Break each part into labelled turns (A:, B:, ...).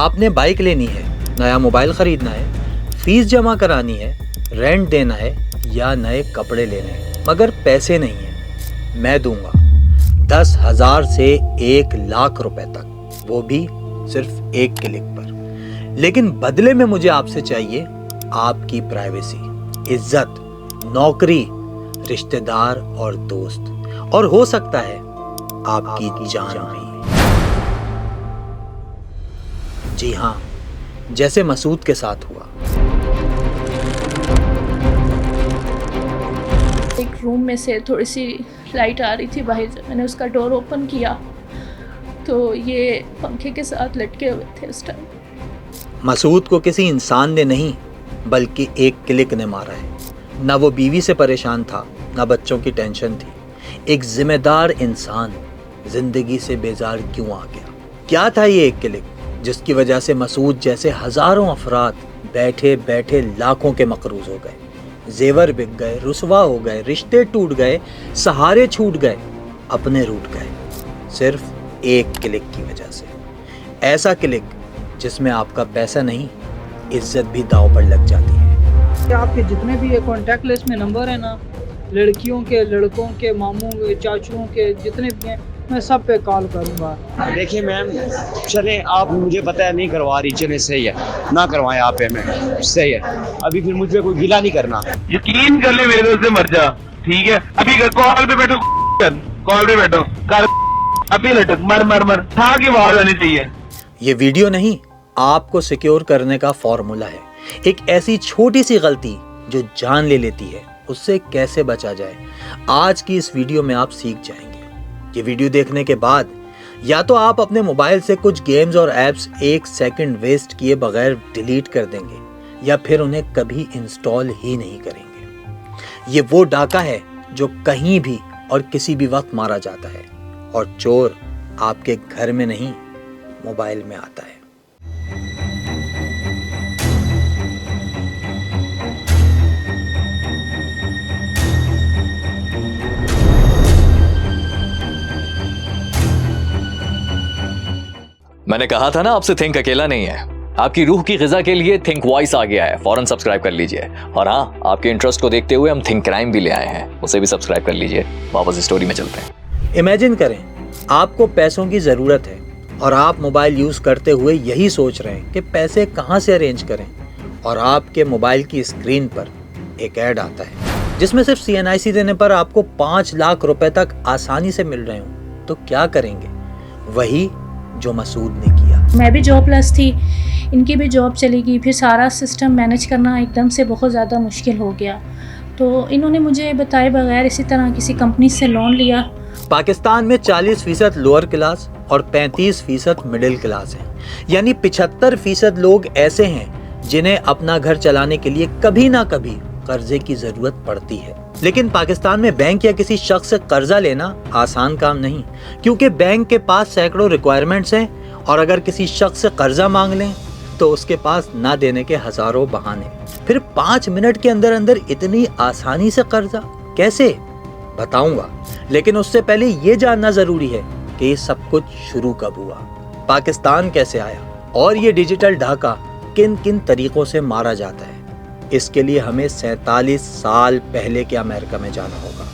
A: आपने बाइक लेनी है, नया मोबाइल खरीदना है, फीस जमा करानी है, रेंट देना है या नए कपड़े लेने हैं, मगर पैसे नहीं है। मैं दूंगा 10,000 से 1,00,000 रुपए तक, वो भी सिर्फ एक क्लिक पर। लेकिन बदले में मुझे आपसे चाहिए आपकी प्राइवेसी, इज्जत, नौकरी, रिश्तेदार और दोस्त, और हो सकता है आपकी जान भी। जी हाँ, जैसे मसूद के साथ हुआ।
B: एक रूम में से थोड़ी सी लाइट आ रही थी बाहर से, मैंने उसका डोर ओपन किया तो ये पंखे के साथ लटके हुए थे उस टाइम।
A: मसूद को किसी इंसान ने नहीं बल्कि एक क्लिक ने मारा है। ना वो बीवी से परेशान था, ना बच्चों की टेंशन थी। एक जिम्मेदार इंसान जिंदगी से बेजार क्यों आ गया? क्या था ये एक क्लिक जिसकी वजह से मसूद जैसे हजारों अफराद बैठे बैठे लाखों के मकरूज हो गए, जेवर बिक गए, रुसवा हो गए, रिश्ते टूट गए, सहारे छूट गए, अपने रूठ गए, सिर्फ एक क्लिक की वजह से। ऐसा क्लिक जिसमें आपका पैसा नहीं, इज्जत भी दांव पर लग जाती है।
C: आपके जितने भी ये कॉन्टैक्ट लिस्ट में नंबर है ना, लड़कियों के, लड़कों के, मामू के, चाचुओं के, जितने भी हैं, मैं सब पे कॉल करूँगा।
D: देखिए मैम, चले आप, मुझे पता है नहीं करवा रही, चले सही है, ना करवाएं आप पेमेंट, सही है। अभी फिर मुझ पे कोई गिला नहीं करना।
E: यकीन कर ले मेरे दोस्त से मर जा, ठीक है? अभी कॉल पे बैठो, कॉल पे बैठो, कर अभी लटक, मर मर मर, था की आवाज आनी चाहिए।
A: ये वीडियो नहीं, आपको सिक्योर करने का फॉर्मूला है। एक ऐसी छोटी सी गलती जो जान ले लेती है, उससे कैसे बचा जाए, आज की इस वीडियो में आप सीख जाएंगे। ये वीडियो देखने के बाद या तो आप अपने मोबाइल से कुछ गेम्स और एप्स 1 सेकंड वेस्ट किए बगैर डिलीट कर देंगे, या फिर उन्हें कभी इंस्टॉल ही नहीं करेंगे। ये वो डाका है जो कहीं भी और किसी भी वक्त मारा जाता है, और चोर आपके घर में नहीं, मोबाइल में आता है।
F: मैंने कहा था ना आपसे, थिंक अकेला नहीं है। आपकी रूह की ग़िज़ा के लिए थिंक वॉइस आ गया है, फौरन सब्सक्राइब कर लीजिए। और हाँ, आपके इंटरेस्ट को देखते हुए हम थिंक क्राइम भी ले आए हैं, उसे भी सब्सक्राइब कर लीजिए। वापस स्टोरी में चलते हैं।
A: इमेजिन करें, आपको पैसों की ज़रूरत है और आप मोबाइल यूज़ करते हुए यही सोच रहे हैं कि पैसे कहाँ से अरेंज करें, और आपके मोबाइल की स्क्रीन पर एक ऐड आता है जिसमें सिर्फ CNIC देने पर आपको 5 लाख रुपए तक आसानी से मिल रहे हों, तो क्या करेंगे? वही जो मसूद ने किया।
B: मैं भी जॉबलेस थी, इनकी भी जॉब चली गई, फिर सारा सिस्टम मैनेज करना एकदम से बहुत ज़्यादा मुश्किल हो गया। तो इन्होंने मुझे बताए बगैर इसी तरह किसी कंपनी से लोन लिया।
A: पाकिस्तान में 40% लोअर क्लास और 35% मिडिल क्लास है, यानी 75% लोग ऐसे हैं जिन्हें अपना घर चलाने के लिए कभी ना कभी कर्जे की जरूरत पड़ती है। लेकिन पाकिस्तान में बैंक या किसी शख्स से कर्जा लेना आसान काम नहीं, क्योंकि बैंक के पास सैकड़ों रिक्वायरमेंट्स हैं, और अगर किसी शख्स से कर्जा मांग लें तो उसके पास ना देने के हजारों बहाने। फिर 5 मिनट के अंदर अंदर इतनी आसानी से कर्जा कैसे, बताऊंगा। लेकिन उससे पहले ये जानना जरूरी है कि ये सब कुछ शुरू कब हुआ, पाकिस्तान कैसे आया, और ये डिजिटल डाका किन किन तरीकों से मारा जाता है। इसके लिए हमें 47 साल पहले के अमेरिका में जाना होगा।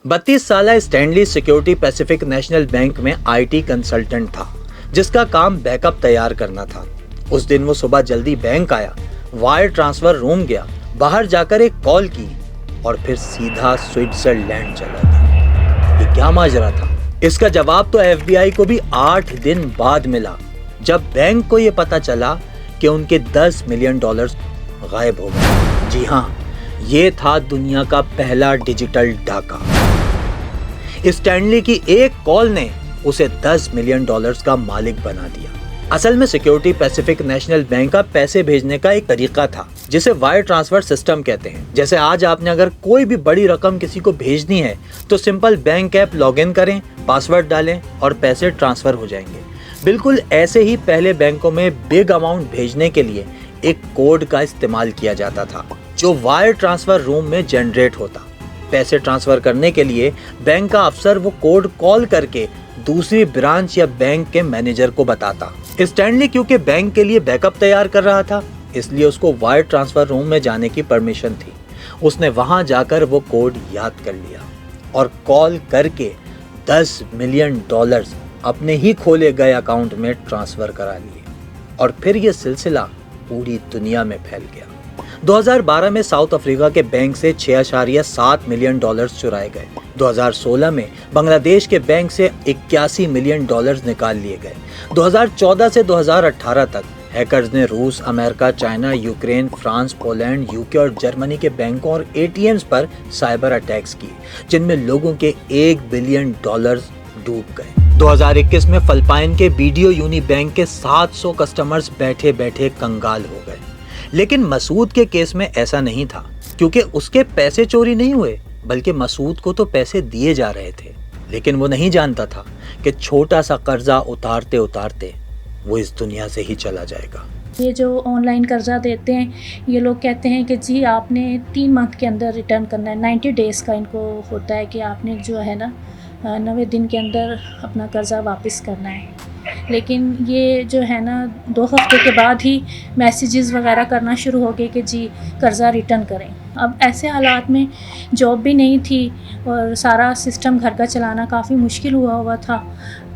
A: 32 साल Stanley security Pacific national bank में IT कंसल्टेंट था, जिसका काम बैकअप तैयार करना था। उस दिन वो सुबह जल्दी बैंक आया, वायर ट्रांसफर रूम गया, बाहर जाकर एक कॉल की और फिर सीधा स्विट्जरलैंड चला गया। ये क्या माजरा था? इसका जवाब तो FBI को भी 8 दिन बाद मिला, जब बैंक को ये पता चला कि उनके $10 मिलियन गायब हो गए। जी हाँ, ये था दुनिया का पहला डिजिटल डाका। स्टैनली की एक कॉल ने उसे $10 मिलियन का मालिक बना दिया। असल में सिक्योरिटी पैसिफिक नेशनल बैंक का पैसे भेजने का एक तरीका था, जिसे वायर ट्रांसफर सिस्टम कहते हैं। जैसे आज आपने अगर कोई भी बड़ी रकम किसी को भेजनी है तो सिंपल बैंक ऐप लॉगिन करें, पासवर्ड डालें और पैसे ट्रांसफर हो जाएंगे। बिल्कुल ऐसे ही पहले बैंकों में बिग अमाउंट भेजने के लिए एक कोड का इस्तेमाल किया जाता था, जो वायर ट्रांसफर रूम में जनरेट होता। पैसे ट्रांसफर करने के लिए बैंक का अफसर वो कोड कॉल करके दूसरी ब्रांच या बैंक के मैनेजर को बताता। स्टैनली क्योंकि बैंक के लिए बैकअप तैयार कर रहा था, इसलिए उसको वायर ट्रांसफर रूम में जाने की परमिशन थी। उसने वहां जाकर वो कोड याद कर लिया और कॉल करके $10 मिलियन अपने ही खोले गए अकाउंट में ट्रांसफर करा लिए और फिर ये सिलसिला पूरी दुनिया में फैल गया। 2012 में साउथ अफ्रीका के बैंक से $6.7 मिलियन चुराए गए। 2016 में बांग्लादेश के बैंक से $81 मिलियन निकाल लिए गए। 2014 से 2018 तक हैकर्स ने रूस, America, China, Ukraine, France, Poland, UK और जर्मनी के बैंकों और एटीएम्स पर साइबर अटैक्स किए, जिनमें लोगों के $1 बिलियन डूब गए। 2021 में फिलिपाइन के बीडीओ यूनी बैंक के 700 कस्टमर्स बैठे बैठे कंगाल हो गए। लेकिन मसूद के केस में ऐसा नहीं था, क्योंकि उसके पैसे चोरी नहीं हुए, बल्कि मसूद को तो पैसे दिए जा रहे थे। लेकिन वो नहीं जानता था कि छोटा सा कर्जा उतारते उतारते वो इस दुनिया से ही चला जाएगा।
B: ये जो ऑनलाइन कर्जा देते हैं, ये लोग कहते हैं कि जी आपने 3 मंथ के अंदर रिटर्न करना है, 90 डेज़ का इनको होता है कि आपने जो है ना 90 दिन के अंदर अपना कर्जा वापस करना है। लेकिन ये जो है ना 2 हफ्ते के बाद ही मैसेजेस वगैरह करना शुरू हो गए कि जी कर्जा रिटर्न करें। अब ऐसे हालात में जॉब भी नहीं थी और सारा सिस्टम घर का चलाना काफ़ी मुश्किल हुआ था।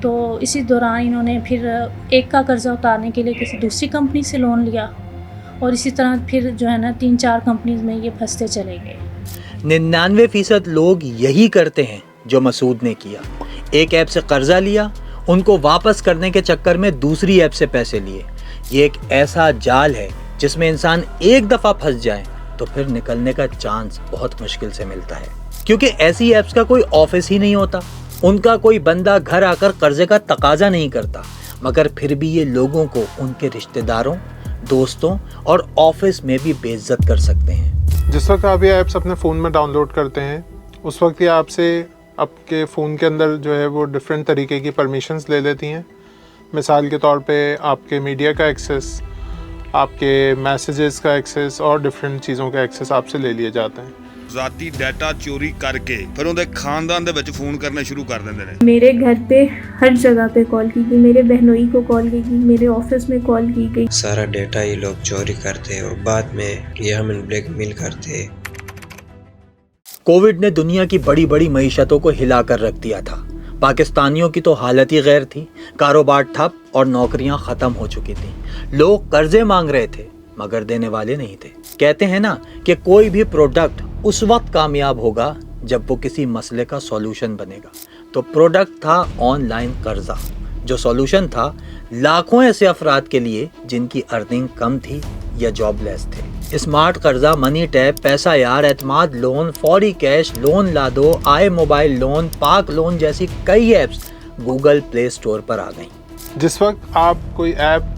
B: तो इसी दौरान इन्होंने फिर एक का कर्जा उतारने के लिए किसी दूसरी कंपनी से लोन लिया और इसी तरह फिर जो है ना 3-4 कंपनीज में ये फंसते चले गए।
A: 99% लोग यही करते हैं जो मसूद ने किया। एक ऐप से कर्जा लिया, उनको वापस करने के चक्कर में दूसरी ऐप से पैसे लिए। ये एक ऐसा जाल है जिसमें इंसान एक दफ़ा फंस जाए तो फिर निकलने का चांस बहुत मुश्किल से मिलता है, क्योंकि ऐसी ऐप्स का कोई ऑफिस ही नहीं होता। उनका कोई बंदा घर आकर कर्जे का तकाजा नहीं करता, मगर फिर भी ये लोगों को उनके रिश्तेदारों, दोस्तों और ऑफिस में भी बेइज्जत कर सकते हैं।
G: जिस वक्त आप ये ऐप्स अपने फ़ोन में डाउनलोड करते हैं, उस वक्त ये आपसे आपके फ़ोन के अंदर जो है वो डिफरेंट तरीके की परमिशंस ले लेती हैं। मिसाल के तौर पे आपके मीडिया का एक्सेस, आपके मैसेजेस का एक्सेस और डिफरेंट चीज़ों का एक्सेस आपसे ले लिए जाते हैं।
H: ਜ਼ਾਤੀ ਡਾਟਾ ਚੋਰੀ ਕਰਕੇ ਫਿਰ ਉਹਦੇ ਖਾਨਦਾਨ ਦੇ ਵਿੱਚ ਫੋਨ करने शुरू कर देंगे ने।
I: मेरे घर पे हर जगह पे कॉल की गई, मेरे बहनोई को कॉल की गई, मेरे ऑफिस में कॉल की गई।
J: सारा डेटा ये लोग चोरी करते और बाद में ये हमें ब्लैकमेल करते।
A: कोविड ने दुनिया की बड़ी बड़ी मईशतों को हिलाकर रख दिया था। पाकिस्तानियों की तो हालत ही गैर थी। कारोबार ठप और नौकरियां खत्म हो चुकी थी। लोग कर्जे मांग रहे थे मगर देने वाले नहीं थे। कहते हैं ना कि कोई भी प्रोडक्ट उस वक्त कामयाब होगा जब वो किसी मसले का सॉल्यूशन बनेगा। तो प्रोडक्ट था ऑनलाइन कर्जा, जो सॉल्यूशन था लाखों ऐसे अफराद के लिए जिनकी अर्निंग कम थी या जॉबलेस थे। स्मार्ट कर्जा, मनी टैप, पैसा यार, एतमाद लोन, फौरी कैश, लोन ला दो, आए मोबाइल लोन, पाक लोन जैसी कई ऐप्स गूगल प्ले स्टोर पर आ गई।
G: जिस वक्त आप कोई ऐप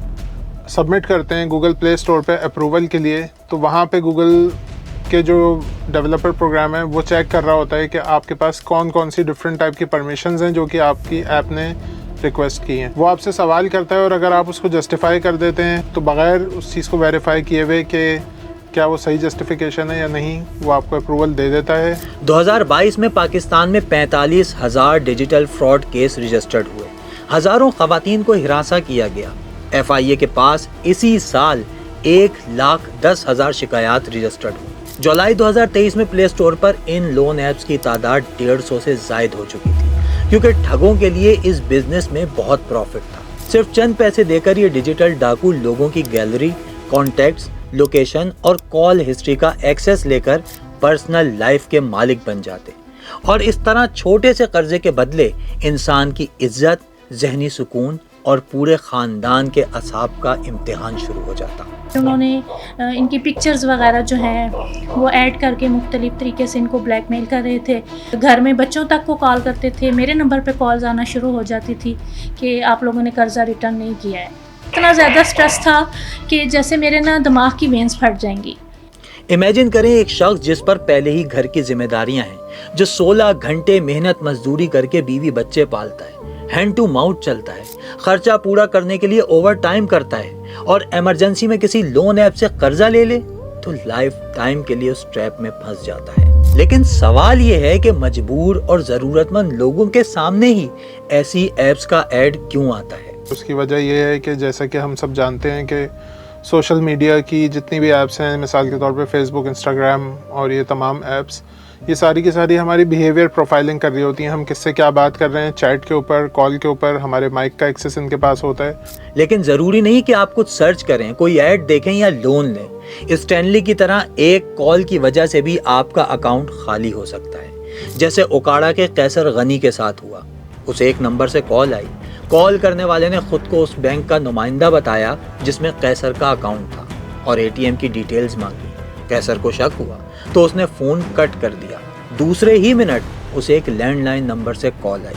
G: सबमिट करते हैं गूगल प्ले स्टोर पे अप्रूवल के लिए, तो वहाँ पे गूगल के जो डेवलपर प्रोग्राम है वो चेक कर रहा होता है कि आपके पास कौन कौन सी डिफरेंट टाइप की परमिशंस हैं जो कि आपकी ऐप ने रिक्वेस्ट की हैं। वो आपसे सवाल करता है और अगर आप उसको जस्टिफाई कर देते हैं तो बगैर उस चीज़ को वेरीफाई किए हुए कि क्या वो सही जस्टिफिकेशन है या नहीं, वो आपको अप्रूवल दे देता है।
A: 2022 में पाकिस्तान में 45,000 डिजिटल फ्रॉड केस रजिस्टर्ड हुए। हजारों खवातीन को हिरासा किया गया। FIA के पास इसी साल 1,10,000 शिकायत रजिस्टर्ड हुई। जुलाई 2023 में प्ले स्टोर पर इन लोन ऐप्स की तादाद 150 से जायद हो चुकी थी, क्योंकि ठगों के लिए इस बिजनेस में बहुत प्रॉफिट था। सिर्फ चंद पैसे देकर ये डिजिटल डाकू लोगों की गैलरी, कॉन्टैक्ट्स, लोकेशन और कॉल हिस्ट्री का एक्सेस लेकर पर्सनल लाइफ के मालिक बन जाते और इस तरह छोटे से कर्जे के बदले इंसान की इज्जत, जहनी सुकून और पूरे ख़ानदान के असाब का इम्तिहान शुरू हो जाता।
B: उन्होंने इनकी पिक्चर्स वगैरह जो हैं वो ऐड करके मुख्तलिफ तरीके से इनको ब्लैकमेल कर रहे थे। घर में बच्चों तक को कॉल करते थे। मेरे नंबर पे कॉल्स आना शुरू हो जाती थी कि आप लोगों ने कर्जा रिटर्न नहीं किया है। इतना ज़्यादा स्ट्रेस था कि जैसे मेरे ना दिमाग की वेंस फट जाएंगी।
A: इमेजिन करें एक शख्स जिस पर पहले ही घर की जिम्मेदारियां हैं, जो 16 घंटे मेहनत मजदूरी करके बीवी बच्चे पालता है, हैंड टू माउथ चलता है, खर्चा पूरा करने के लिए ओवर टाइम करता है और इमरजेंसी में किसी लोन ऐप से कर्जा ले ले तो लाइफ टाइम के लिए उस ट्रैप में फंस जाता है। लेकिन सवाल ये है कि मजबूर और ज़रूरतमंद लोगों के सामने ही ऐसी ऐप्स का ऐड क्यों आता है?
G: उसकी वजह यह है कि जैसा कि हम सब जानते हैं कि सोशल मीडिया की जितनी भी ऐप्स हैं, मिसाल के तौर पे फेसबुक, इंस्टाग्राम और ये तमाम ऐप्स, ये सारी की सारी हमारी बिहेवियर प्रोफाइलिंग कर रही होती हैं। हम किससे क्या बात कर रहे हैं, चैट के ऊपर, कॉल के ऊपर, हमारे माइक का एक्सेस इनके पास होता है।
A: लेकिन ज़रूरी नहीं कि आप कुछ सर्च करें, कोई ऐड देखें या लोन लें। स्टैनली की तरह एक कॉल की वजह से भी आपका अकाउंट खाली हो सकता है, जैसे ओकाड़ा के कैसर गनी के साथ हुआ। उसे एक नंबर से कॉल आई। कॉल करने वाले ने खुद को उस बैंक का नुमाइंदा बताया जिसमें कैसर का अकाउंट था और एटीएम की डिटेल्स मांगी। कैसर को शक हुआ तो उसने फ़ोन कट कर दिया। दूसरे ही मिनट उसे एक लैंडलाइन नंबर से कॉल आई।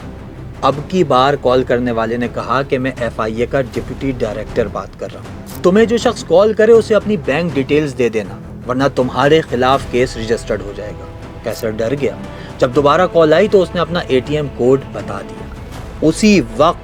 A: अब की बार कॉल करने वाले ने कहा कि मैं FIA का डिप्टी डायरेक्टर बात कर रहा हूँ। तुम्हें जो शख्स कॉल करे उसे अपनी बैंक डिटेल्स दे देना, वरना तुम्हारे खिलाफ केस रजिस्टर्ड हो जाएगा। कैसर डर गया। जब दोबारा कॉल आई तो उसने अपना ATM कोड बता दिया। उसी वक्त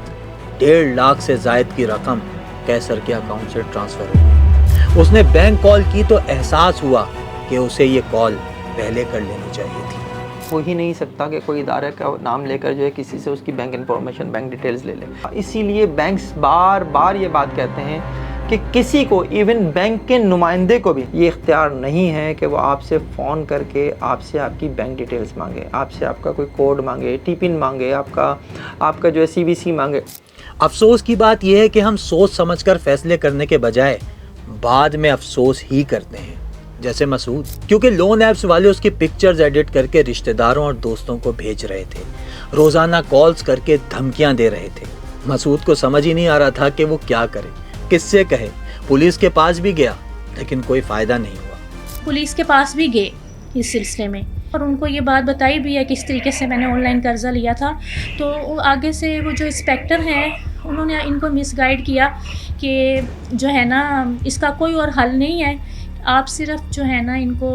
A: 1.5 लाख से जायद की रकम कैसर के अकाउंट से ट्रांसफर हो गई। उसने बैंक कॉल की तो एहसास हुआ कि उसे ये कॉल पहले कर लेनी चाहिए थी।
K: हो ही नहीं सकता कि कोई इदारे का नाम लेकर जो है किसी से उसकी बैंक इंफॉर्मेशन, बैंक डिटेल्स ले ले। इसीलिए बैंक्स बार बार ये बात कहते हैं कि किसी को, इवन बैंक के नुमाइंदे को भी ये इख्तियार नहीं है कि वो आपसे फ़ोन करके आपसे आपकी बैंक डिटेल्स मांगे, आपसे आपका कोई कोड मांगे, टिपिन मांगे, आपका जो है CVC मांगे।
A: अफसोस की बात यह है कि हम सोच समझकर फैसले करने के बजाय बाद में अफसोस ही करते हैं, जैसे मसूद, क्योंकि लोन ऐप्स वाले उसकी पिक्चर्स एडिट करके रिश्तेदारों और दोस्तों को भेज रहे थे, रोज़ाना कॉल्स करके धमकियां दे रहे थे। मसूद को समझ ही नहीं आ रहा था कि वो क्या करे, किससे कहे। पुलिस के पास भी गया लेकिन कोई फ़ायदा नहीं हुआ।
B: पुलिस के पास भी गए इस सिलसिले में और उनको ये बात बताई भी है किस तरीके से मैंने ऑनलाइन कर्ज़ा लिया था। तो आगे से वो जो इंस्पेक्टर हैं उन्होंने इनको मिसगाइड किया कि जो है ना इसका कोई और हल नहीं है, आप सिर्फ जो है ना इनको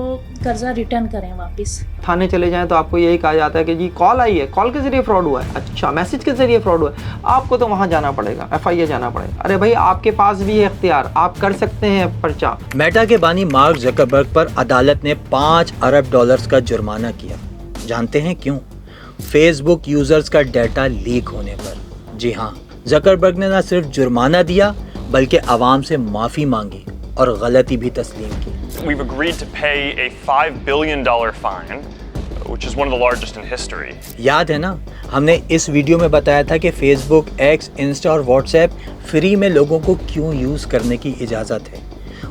B: कर्ज़ा रिटर्न करें वापस।
K: थाने चले जाएं तो आपको यही कहा जाता है कि जी कॉल आई है, कॉल के ज़रिए फ्रॉड हुआ है। अच्छा, मैसेज के ज़रिए फ्रॉड हुआ है, आपको तो वहाँ जाना पड़ेगा, FIA जाना पड़ेगा। अरे भाई, आपके पास भी है इख्तियार, आप कर सकते हैं पर्चा।
A: मेटा के बानी मार्क ज़करबर्ग पर अदालत ने $5 अरब का जुर्माना किया। जानते हैं क्यों? फेसबुक यूजर्स का डाटा लीक होने पर। जी हाँ, ज़करबर्ग ने न सिर्फ जुर्माना दिया बल्कि आवाम से माफ़ी मांगी और गलती भी तस्लीम की।
L: We've agreed to pay a $5 billion fine, which is one of the largest in history.
A: याद है ना, हमने इस वीडियो में बताया था कि फेसबुक, X, इंस्टा और व्हाट्सएप फ्री में लोगों को क्यों यूज़ करने की इजाज़त है।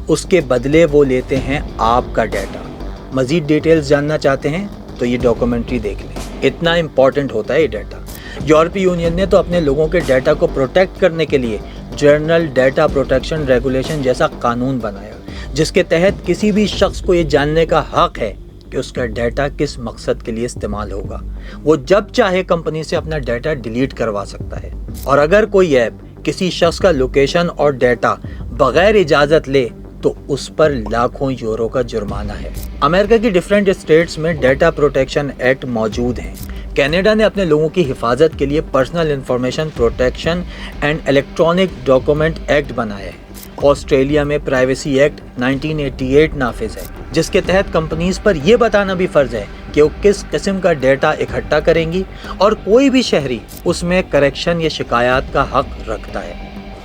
A: उसके बदले वो लेते हैं आपका डाटा। मज़ीद डिटेल्स जानना चाहते हैं तो ये डॉक्यूमेंट्री देख लें, इतना इम्पॉर्टेंट होता है ये डाटा। यूरोपीय यूनियन ने तो अपने लोगों के डाटा को प्रोटेक्ट करने के लिए जर्नल डाटा प्रोटेक्शन रेगुलेशन जैसा कानून बनाया, जिसके तहत किसी भी शख्स को ये जानने का हक है कि उसका डाटा किस मकसद के लिए इस्तेमाल होगा। वो जब चाहे कंपनी से अपना डाटा डिलीट करवा सकता है। और अगर कोई ऐप किसी शख्स का लोकेशन और डाटा बगैर इजाज़त ले तो उस पर लाखों यूरो का जुर्माना है। अमेरिका की डिफरेंट स्टेट्स में डाटा प्रोटेक्शन एक्ट मौजूद हैं। कनाडा ने अपने लोगों की हिफाजत के लिए personal information protection and electronic document act बनाया है। ऑस्ट्रेलिया में प्राइवेसी एक्ट 1988 नाफिज है, जिसके तहत कंपनीज पर यह बताना भी फ़र्ज है कि वो किस किस्म का डेटा इकट्ठा करेंगी और कोई भी शहरी उसमें करेक्शन या शिकायत का हक रखता है।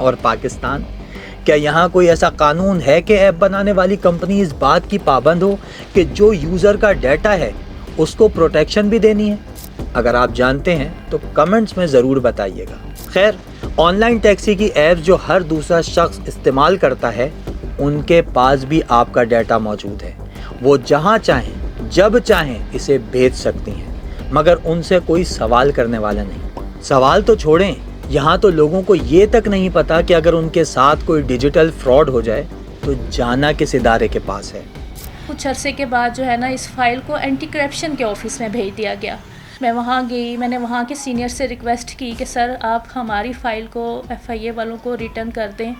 A: और पाकिस्तान, क्या यहाँ कोई ऐसा कानून है कि ऐप बनाने वाली कंपनी इस बात की पाबंद हो कि जो यूज़र का डाटा है उसको प्रोटेक्शन भी देनी है? अगर आप जानते हैं तो कमेंट्स में ज़रूर बताइएगा। खैर, ऑनलाइन टैक्सी की ऐप्स जो हर दूसरा शख्स इस्तेमाल करता है, उनके पास भी आपका डाटा मौजूद है। वो जहाँ चाहें जब चाहें इसे भेज सकती हैं, मगर उनसे कोई सवाल करने वाला नहीं। सवाल तो छोड़ें, यहाँ तो लोगों को ये तक नहीं पता कि अगर उनके साथ कोई डिजिटल फ्रॉड हो जाए तो जाना किस इदारे के पास है।
B: कुछ अरसे के बाद जो है ना इस फाइल को एंटी करप्शन के ऑफिस में भेज दिया गया। मैं वहाँ गई, मैंने वहाँ के सीनियर से रिक्वेस्ट की कि सर आप हमारी फ़ाइल को FIA वालों को रिटर्न कर दें।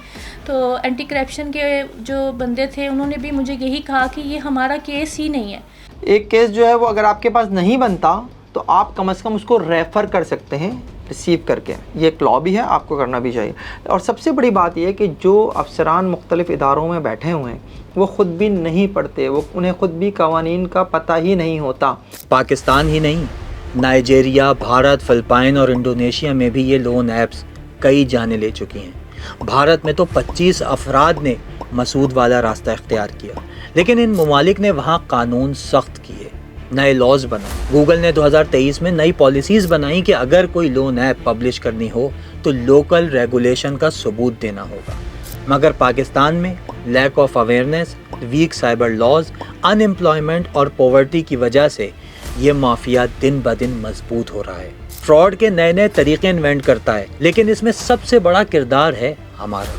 B: तो एंटी करप्शन के जो बंदे थे उन्होंने भी मुझे यही कहा कि ये हमारा केस ही नहीं है।
K: एक केस जो है वो अगर आपके पास नहीं बनता तो आप कम से कम उसको रेफ़र कर सकते हैं रिसीव करके। ये एक लॉ भी है, आपको करना भी चाहिए। और सबसे बड़ी बात यह है कि जो अफसरान मुख्तलिफ इदारों में बैठे हुए हैं वो ख़ुद भी नहीं पढ़ते, वो उन्हें ख़ुद भी कवानीन का पता ही नहीं होता।
A: पाकिस्तान ही नहीं, नाइजेरिया, भारत, फिलिपाइन और इंडोनेशिया में भी ये लोन ऐप्स कई जाने ले चुकी हैं। भारत में तो 25 अफराद ने मसूद वाला रास्ता इख्तियार किया, लेकिन इन ममालिक ने वहाँ कानून सख्त किए, नए लॉज बनाए। गूगल ने 2023 में नई पॉलिसीज़ बनाई कि अगर कोई लोन ऐप पब्लिश करनी हो तो लोकल रेगुलेशन का सबूत देना होगा। मगर पाकिस्तान में lack of awareness, weak cyber laws, unemployment और पॉवर्टी की वजह से ये माफिया दिन ब दिन मजबूत हो रहा है। फ्रॉड के नए नए तरीके इन्वेंट करता है, लेकिन इसमें सबसे बड़ा किरदार है हमारा।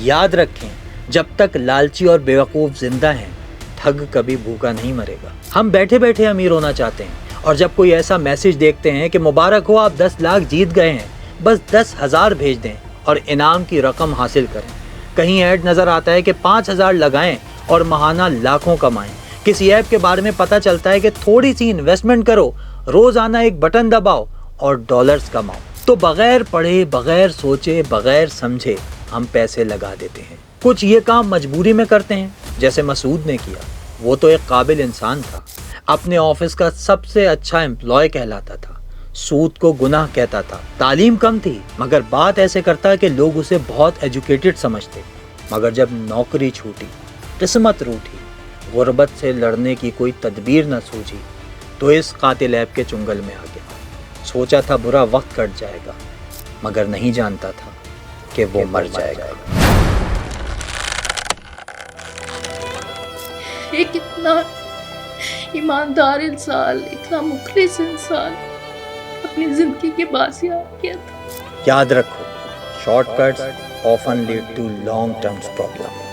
A: याद रखें, जब तक लालची और बेवकूफ़ जिंदा हैं, ठग कभी भूखा नहीं मरेगा। हम बैठे बैठे अमीर होना चाहते हैं, और जब कोई ऐसा मैसेज देखते हैं कि मुबारक हो आप 10 लाख जीत गए हैं, बस 10,000 भेज दें और इनाम की रकम हासिल करें। कहीं ऐड नज़र आता है कि 5,000 लगाएं और महाना लाखों कमाएं। किसी ऐप के बारे में पता चलता है कि थोड़ी सी इन्वेस्टमेंट करो, रोज़ाना एक बटन दबाओ और डॉलर्स कमाओ, तो बगैर पढ़े, बगैर सोचे, बगैर समझे हम पैसे लगा देते हैं। कुछ ये काम मजबूरी में करते हैं, जैसे मसूद ने किया। वो तो एक काबिल इंसान था, अपने ऑफिस का सबसे अच्छा एम्प्लॉय कहलाता था, सूद को गुनाह कहता था, तालीम कम थी मगर बात ऐसे करता कि लोग उसे बहुत एजुकेटेड समझते। मगर जब नौकरी छूटी, किस्मत रूठी, गुर्बत से लड़ने की कोई तदबीर न सूझी, तो इस कातिल ऐप के चुंगल में आ गया। सोचा था बुरा वक्त कट जाएगा, मगर नहीं जानता था कि वो मर जाएगा।
B: एक इतना ईमानदार इंसान, इतना मुखलिस इंसान अपनी ज़िंदगी के बासिया किया था।
A: याद रखो, shortcuts often lead to long term problem.